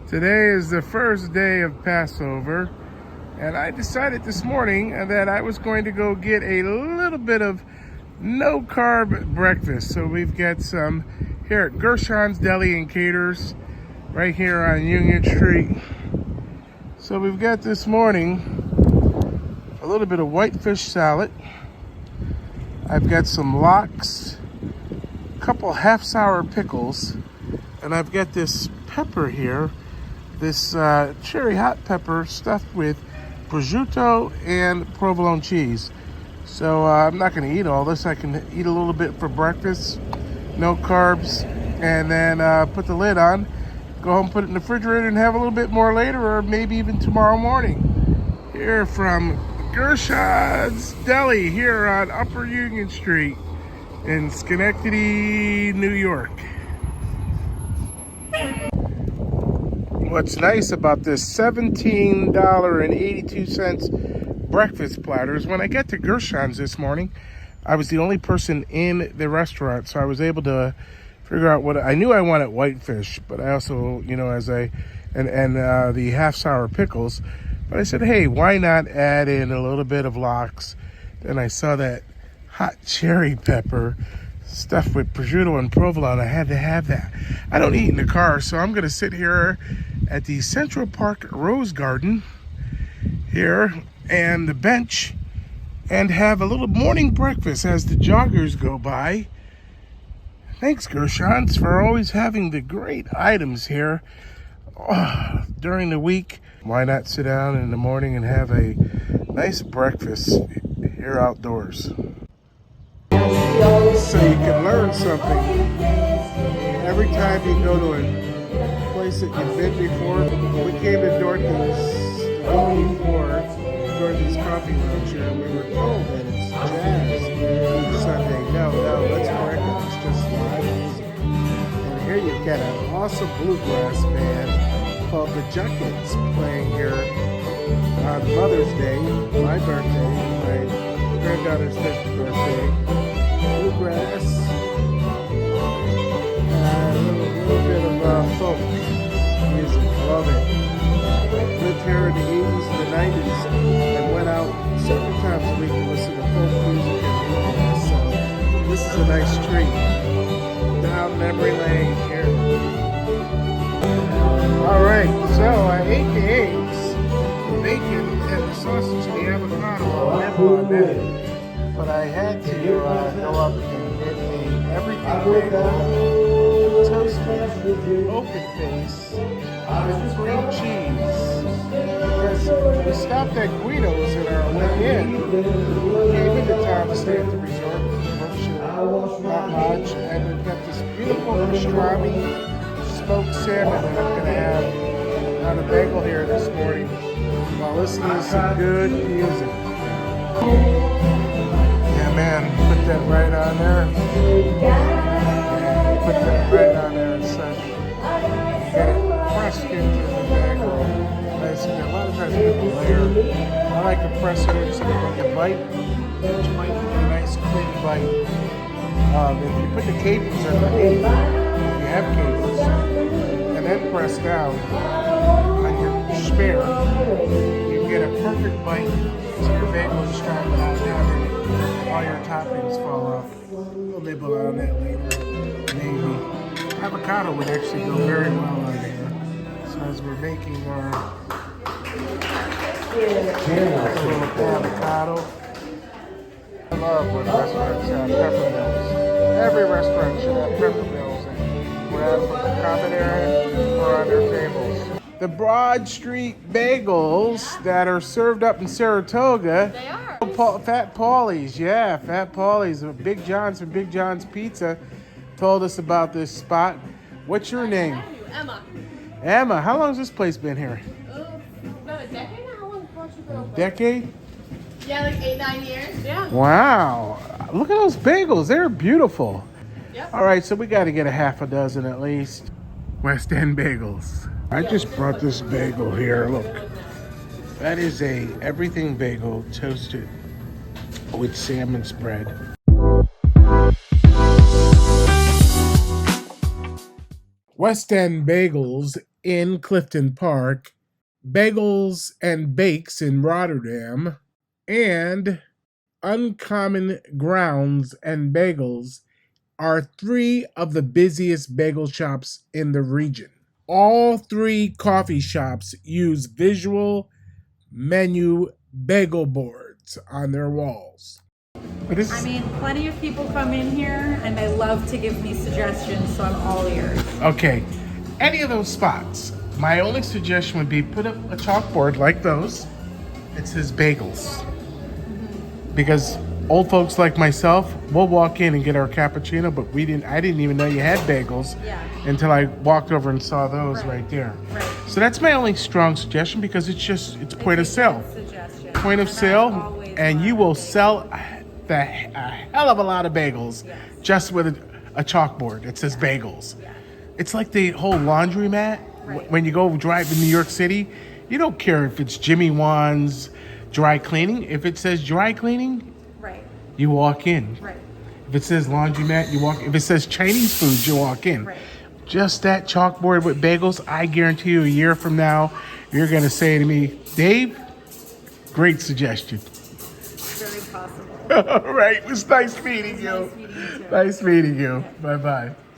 Today is the first day of Passover, and I decided this morning that I was going to go get a little bit of no-carb breakfast. So we've got some here at Gershon's Deli and Caters, right here on Union Street. So we've got this morning a little bit of whitefish salad. I've got some lox, a couple half-sour pickles, and I've got this pepper here. This cherry hot pepper stuffed with prosciutto and provolone cheese. So I'm not going to eat all this. I can eat a little bit for breakfast, no carbs, and then put the lid on, go home, put it in the refrigerator, and have a little bit more later, or maybe even tomorrow morning. Here from Gershon's Deli here on Upper Union Street in Schenectady, New York. What's nice about this $17.82 breakfast platter is when I get to Gershon's this morning, I was the only person in the restaurant, so I was able to figure out what I knew. I wanted whitefish, but I also, the half-sour pickles. But I said, hey, why not add in a little bit of lox? Then I saw that hot cherry pepper stuffed with prosciutto and provolone. I had to have that. I don't eat in the car, so I'm going to sit here at the Central Park Rose Garden here and the bench and have a little morning breakfast as the joggers go by. Thanks, Gershon's, for always having the great items here during the week. Why not sit down in the morning and have a nice breakfast here outdoors? So you can learn something. Every time you go to a place that you've been before, we came to Dorothy's the week before, Dorothy's Coffee Lounge here, and we were told that it's jazz each Sunday. No, that's correct. It's just live music. And here you've got an awesome bluegrass band called the Junkets playing here on Mother's Day, my birthday, my granddaughter's 5th birthday. Bluegrass, a little bit of folk music, love it. Lived here in the 80s and the 90s and went out several times a week to listen to folk music and bluegrass, so this is a nice treat. Down memory lane here. Alright, so I ate the eggs, the bacon, and the sausage and the avocado. I'll nibble on that. But I had to go up and get everything bagel, toasted, open face, with cream cheese. Because we stopped at Guido's in our way in. Came into town to stay at the resort, not much. And we've got this beautiful pastrami smoked salmon that I'm going to have on a bagel here this morning while listening to some good music. Man, put that right on there. And put that right on there and such. Get it pressed into the bagel. Nice. A lot of times people layer. I like to press it in so that when you bite, each bite you get a nice clean bite. If you put the capers underneath, if you have capers, and then press down on your spear, you get a perfect bite. So your bagel is strong enough down and all your toppings fall off. We'll nibble on that later, maybe. Avocado would actually go very well on here. So as we're making our little avocado. I love when restaurants have pepper mills. Every restaurant should have pepper mills and whether from the common area or on their tables. The Broad Street bagels that are served up in Saratoga. They are. Fat Paulie's, yeah, Fat Paulie's. Big John's from Big John's Pizza told us about this spot. What's your name? Emma. Emma, how long has this place been here? About a decade now? How long has Broad Street been open? Decade? Yeah, like 8-9 years. Yeah. Wow. Look at those bagels. They're beautiful. Yep. All right, so we got to get a half a dozen at least. West End Bagels. I just brought this bagel here. Look. That is a everything bagel toasted with salmon spread. West End Bagels in Clifton Park, Bagels and Bakes in Rotterdam, and Uncommon Grounds and Bagels are three of the busiest bagel shops in the region. All three coffee shops use visual menu bagel boards on their walls. I mean, plenty of people come in here and they love to give me suggestions, so I'm all ears. Okay, any of those spots, my only suggestion would be put up a chalkboard like those. It says bagels. Because old folks like myself, we'll walk in and get our cappuccino, but I didn't even know you had bagels until I walked over and saw those right there. Right. So that's my only strong suggestion because it's point of sale. Suggestion. Point of And sale, and you will sell a hell of a lot of bagels just with a chalkboard. It says bagels. Yeah. It's like the whole laundromat. Right. When you go drive in New York City, you don't care if it's Jimmy Wan's dry cleaning. If it says dry cleaning, Right. you walk in. Right. If it says laundromat, you walk. If it says Chinese food, you walk in. Right. Just that chalkboard with bagels, I guarantee you a year from now, you're going to say to me, Dave, great suggestion. Very possible. All right. It was nice meeting you. Nice meeting you too. Nice meeting you. Bye-bye.